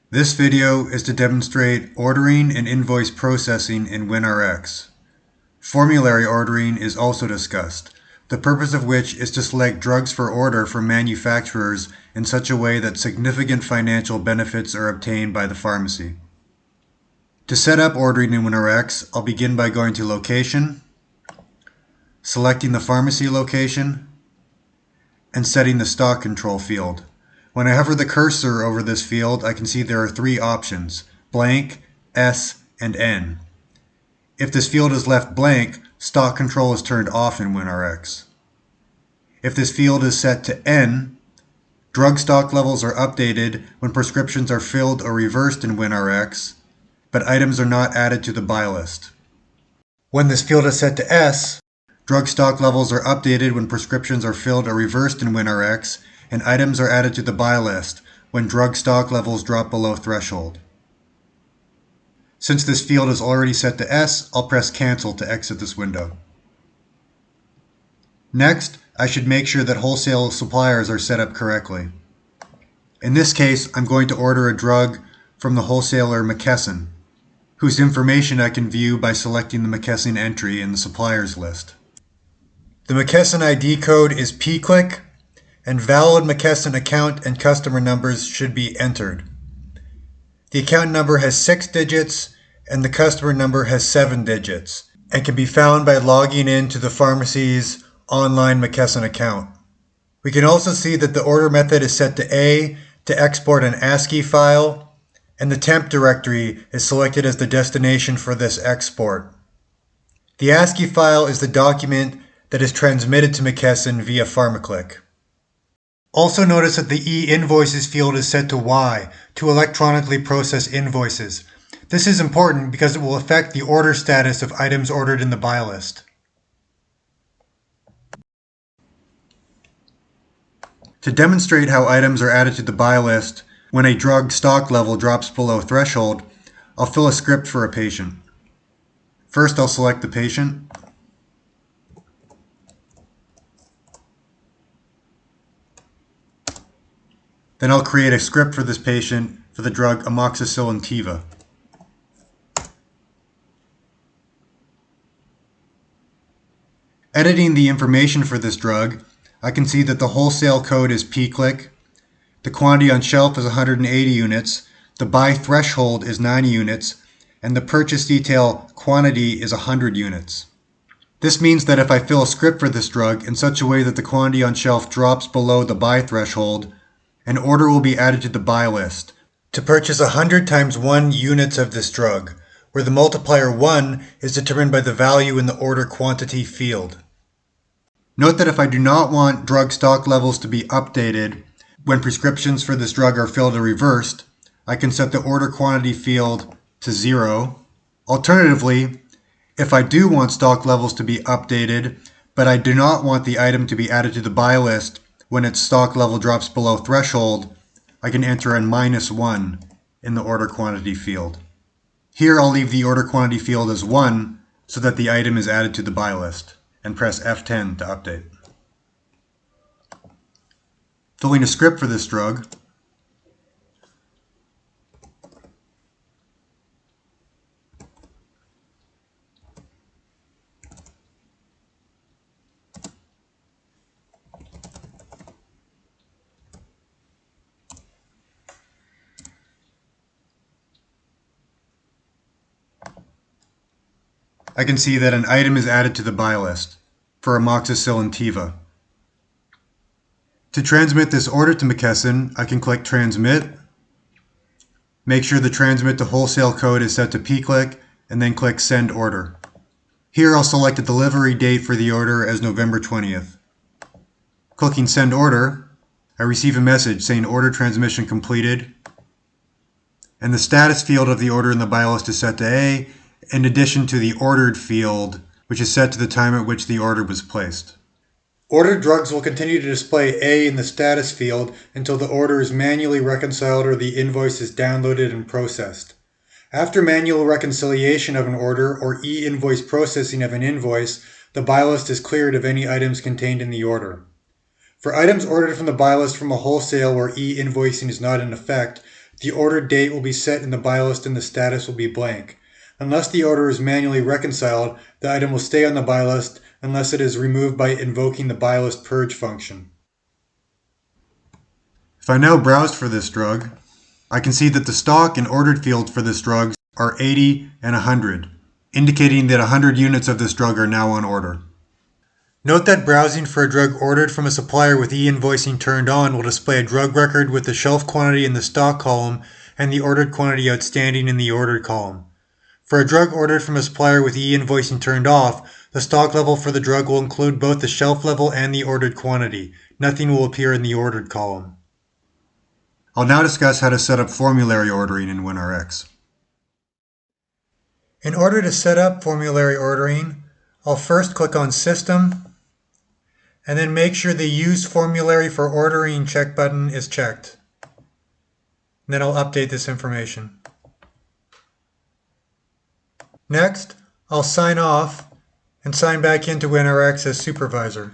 This video is to demonstrate ordering and invoice processing in WinRx. Formulary ordering is also discussed, the purpose of which is to select drugs for order from manufacturers in such a way that significant financial benefits are obtained by the pharmacy. To set up ordering in WinRx, I'll begin by going to Location, selecting the pharmacy location, and setting the stock control field. When I hover the cursor over this field, I can see there are three options: blank, S, and N. If this field is left blank, stock control is turned off in WinRx. If this field is set to N, drug stock levels are updated when prescriptions are filled or reversed in WinRx, but items are not added to the buy list. When this field is set to S, drug stock levels are updated when prescriptions are filled or reversed in WinRx, and items are added to the buy list when drug stock levels drop below threshold. Since this field is already set to S, I'll press Cancel to exit this window. Next, I should make sure that wholesale suppliers are set up correctly. In this case, I'm going to order a drug from the wholesaler McKesson, whose information I can view by selecting the McKesson entry in the suppliers list. The McKesson ID code is PClick, and valid McKesson account and customer numbers should be entered. The account number has 6 digits and the customer number has 7 digits and can be found by logging into the pharmacy's online McKesson account. We can also see that the order method is set to A to export an ASCII file, and the temp directory is selected as the destination for this export. The ASCII file is the document that is transmitted to McKesson via PharmaClick. Also notice that the e-invoices field is set to Y to electronically process invoices. This is important because it will affect the order status of items ordered in the buy list. To demonstrate how items are added to the buy list when a drug stock level drops below threshold, I'll fill a script for a patient. First, I'll select the patient. Then I'll create a script for this patient for the drug amoxicillin Teva. Editing the information for this drug, I can see that the wholesale code is PClick, the quantity on shelf is 180 units, the buy threshold is 90 units, and the purchase detail quantity is 100 units. This means that if I fill a script for this drug in such a way that the quantity on shelf drops below the buy threshold, an order will be added to the buy list to purchase 100 times 1 units of this drug, where the multiplier 1 is determined by the value in the order quantity field. Note that if I do not want drug stock levels to be updated when prescriptions for this drug are filled or reversed, I can set the order quantity field to 0. Alternatively, if I do want stock levels to be updated, but I do not want the item to be added to the buy list when its stock level drops below threshold, I can enter a -1 in the order quantity field. Here I'll leave the order quantity field as 1 so that the item is added to the buy list, and press F10 to update. Filling a script for this drug, I can see that an item is added to the buy list for amoxicillin Teva. To transmit this order to McKesson, I can click Transmit, make sure the transmit to wholesale code is set to PClick, and then click Send Order. Here I'll select a delivery date for the order as November 20th. Clicking Send Order, I receive a message saying order transmission completed, and the status field of the order in the buy list is set to A, in addition to the ordered field, which is set to the time at which the order was placed. Ordered drugs will continue to display A in the status field until the order is manually reconciled or the invoice is downloaded and processed. After manual reconciliation of an order or e-invoice processing of an invoice, the buy list is cleared of any items contained in the order. For items ordered from the buy list from a wholesale where e-invoicing is not in effect, The order date will be set in the buy list and the status will be blank. Unless the order is manually reconciled, the item will stay on the buy list unless it is removed by invoking the buy list purge function. If I now browse for this drug, I can see that the stock and ordered fields for this drug are 80 and 100, indicating that 100 units of this drug are now on order. Note that browsing for a drug ordered from a supplier with e-invoicing turned on will display a drug record with the shelf quantity in the stock column and the ordered quantity outstanding in the ordered column. For a drug ordered from a supplier with e-invoicing turned off, the stock level for the drug will include both the shelf level and the ordered quantity. Nothing will appear in the ordered column. I'll now discuss how to set up formulary ordering in WinRx. In order to set up formulary ordering, I'll first click on System, and then make sure the Use Formulary for Ordering check button is checked. And then I'll update this information. Next, I'll sign off and sign back into WinRx as supervisor.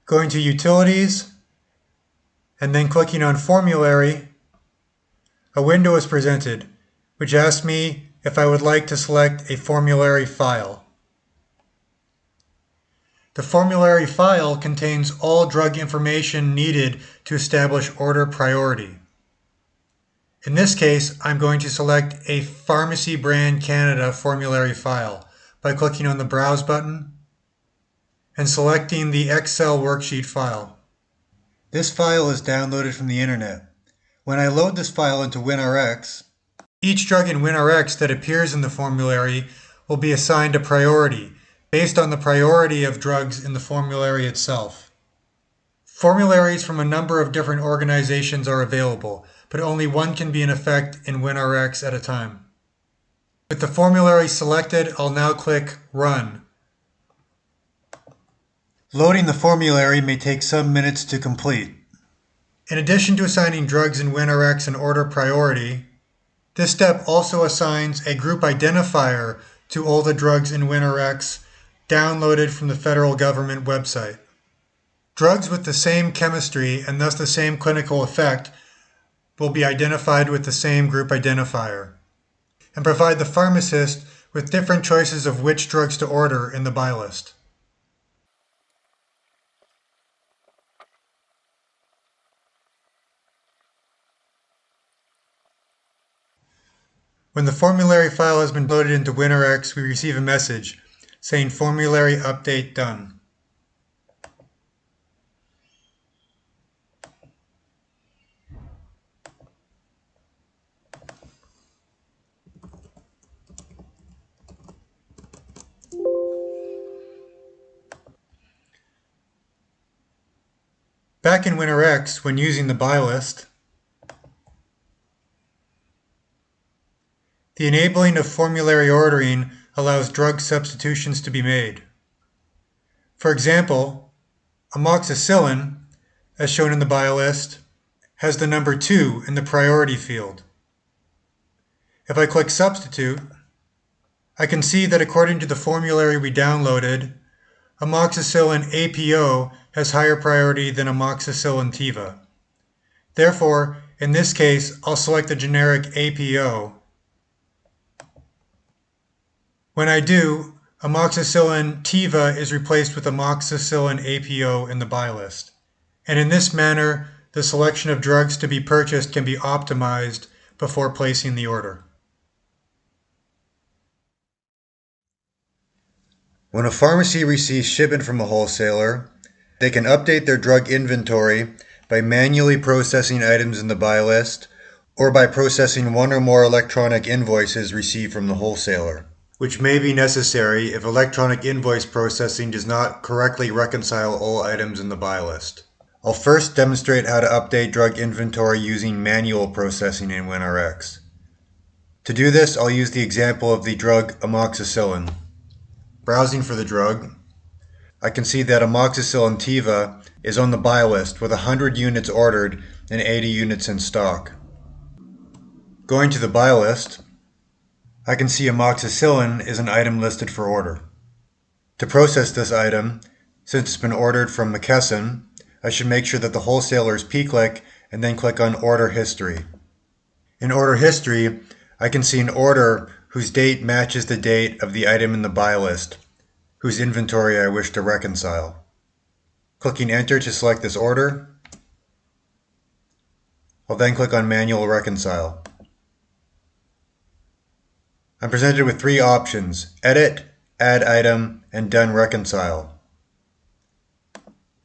Going to Utilities, and then clicking on Formulary, a window is presented, which asks me if I would like to select a formulary file. The formulary file contains all drug information needed to establish order priority. In this case, I'm going to select a Pharmacy Brand Canada formulary file by clicking on the Browse button and selecting the Excel worksheet file. This file is downloaded from the internet. When I load this file into WinRx, each drug in WinRx that appears in the formulary will be assigned a priority based on the priority of drugs in the formulary itself. Formularies from a number of different organizations are available, but only one can be in effect in WinRx at a time. With the formulary selected, I'll now click Run. Loading the formulary may take some minutes to complete. In addition to assigning drugs in WinRx an order priority, this step also assigns a group identifier to all the drugs in WinRx downloaded from the federal government website. Drugs with the same chemistry and thus the same clinical effect will be identified with the same group identifier, and provide the pharmacist with different choices of which drugs to order in the buy list. When the formulary file has been loaded into WinRx, we receive a message saying Formulary Update Done. Back in WinRx, when using the buy list, the enabling of formulary ordering allows drug substitutions to be made. For example, amoxicillin, as shown in the buy list, has the number 2 in the priority field. If I click Substitute, I can see that according to the formulary we downloaded, amoxicillin APO has higher priority than amoxicillin Teva. Therefore, in this case, I'll select the generic APO. When I do, amoxicillin Teva is replaced with amoxicillin APO in the buy list. And in this manner, the selection of drugs to be purchased can be optimized before placing the order. When a pharmacy receives shipment from a wholesaler, they can update their drug inventory by manually processing items in the buy list or by processing one or more electronic invoices received from the wholesaler, which may be necessary if electronic invoice processing does not correctly reconcile all items in the buy list. I'll first demonstrate how to update drug inventory using manual processing in WinRx. To do this, I'll use the example of the drug amoxicillin. Browsing for the drug, I can see that amoxicillin Teva is on the buy list with 100 units ordered and 80 units in stock. Going to the buy list, I can see amoxicillin is an item listed for order. To process this item, since it's been ordered from McKesson, I should make sure that the wholesaler is P-click and then click on Order History. In Order History, I can see an order whose date matches the date of the item in the buy list, whose inventory I wish to reconcile. Clicking Enter to select this order, I'll then click on Manual Reconcile. I'm presented with three options: Edit, Add Item, and Done Reconcile.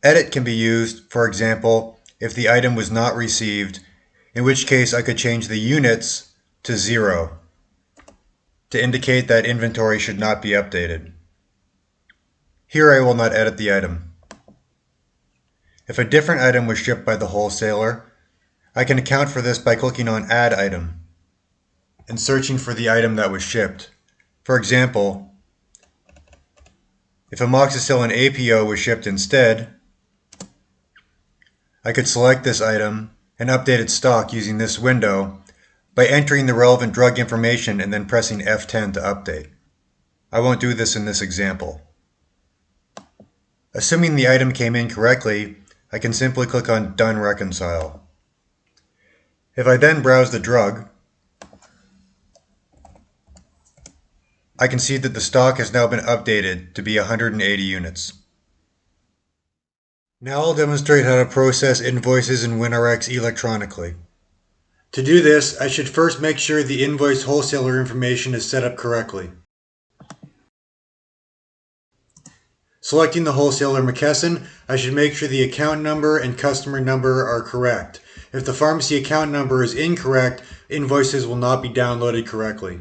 Edit can be used, for example, if the item was not received, in which case I could change the units to 0 to indicate that inventory should not be updated. Here I will not edit the item. If a different item was shipped by the wholesaler, I can account for this by clicking on Add Item and searching for the item that was shipped. For example, if amoxicillin APO was shipped instead, I could select this item and update its stock using this window by entering the relevant drug information and then pressing F10 to update. I won't do this in this example. Assuming the item came in correctly, I can simply click on Done Reconcile. If I then browse the drug, I can see that the stock has now been updated to be 180 units. Now I'll demonstrate how to process invoices in WinRx electronically. To do this, I should first make sure the invoice wholesaler information is set up correctly. Selecting the wholesaler McKesson, I should make sure the account number and customer number are correct. If the pharmacy account number is incorrect, invoices will not be downloaded correctly.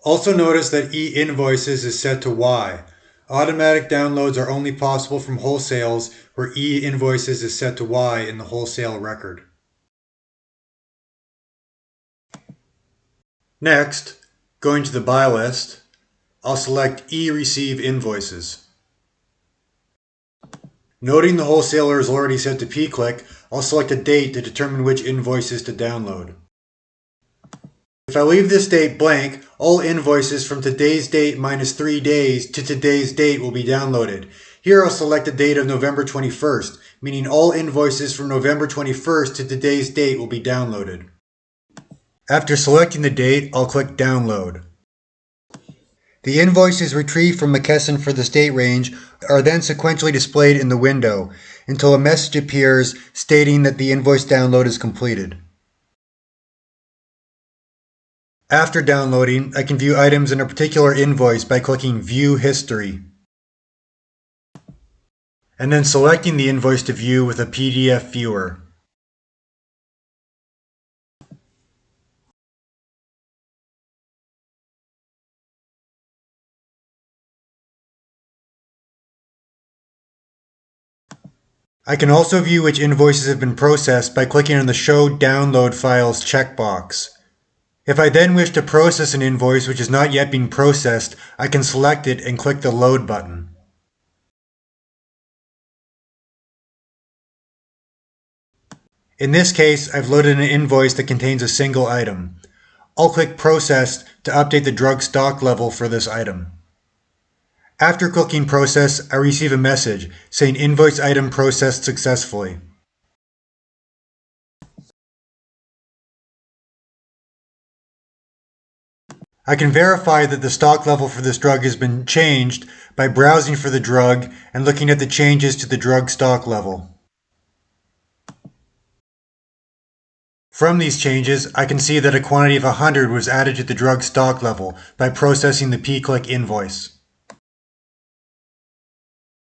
Also notice that e-invoices is set to Y. Automatic downloads are only possible from wholesales, where e-invoices is set to Y in the wholesale record. Next, going to the buy list, I'll select e-receive invoices. Noting the wholesaler is already set to P-click, I'll select a date to determine which invoices to download. If I leave this date blank, all invoices from today's date minus 3 days to today's date will be downloaded. Here I'll select a date of November 21st, meaning all invoices from November 21st to today's date will be downloaded. After selecting the date, I'll click Download. The invoices retrieved from McKesson for this date range are then sequentially displayed in the window until a message appears stating that the invoice download is completed. After downloading, I can view items in a particular invoice by clicking View History, and then selecting the invoice to view with a PDF viewer. I can also view which invoices have been processed by clicking on the Show Download Files checkbox. If I then wish to process an invoice which has not yet been processed, I can select it and click the Load button. In this case, I've loaded an invoice that contains a single item. I'll click Process to update the drug stock level for this item. After clicking Process, I receive a message saying Invoice item processed successfully. I can verify that the stock level for this drug has been changed by browsing for the drug and looking at the changes to the drug stock level. From these changes, I can see that a quantity of 100 was added to the drug stock level by processing the P-click invoice.